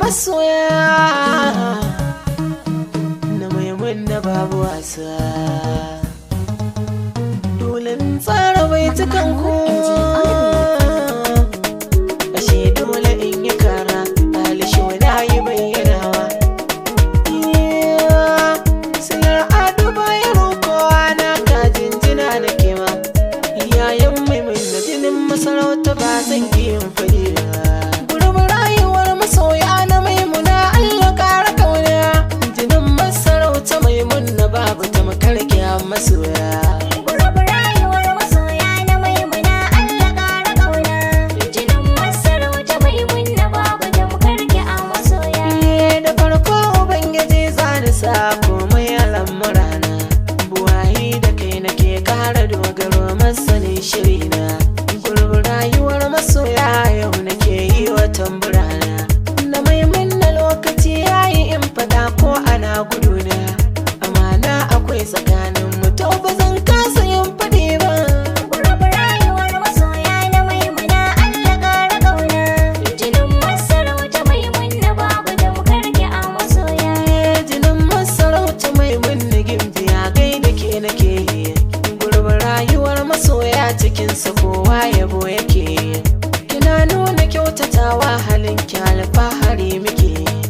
masoya na maimun da babu wasa. Dole tsara baitukan ku, ashe dole in yi kara alishi wani yi bayyanawa. Silar ado bayan rokowa na kajin jina da kema, yayan maimun da jinin masarauta ba zan yi yin fadi ba. Gurbin rayuwar masoya na maimuna Allah ƙara kauna, jinin masarauta maimun na babu ta makarki a masoya. Komai al'amurana buwayi da kai nake kara dogaro masanin shirina. Gurbin rayuwar masoya yau nake yi wa tamburana, na maimun na lokaci yayi in fada ko ana guduna. Amana akwai tsakanin mu to ba zan kasa yin fadi ba. Cikinsa kowa yabo yake, kina nuna kyautatawa halin ki alfahari muke.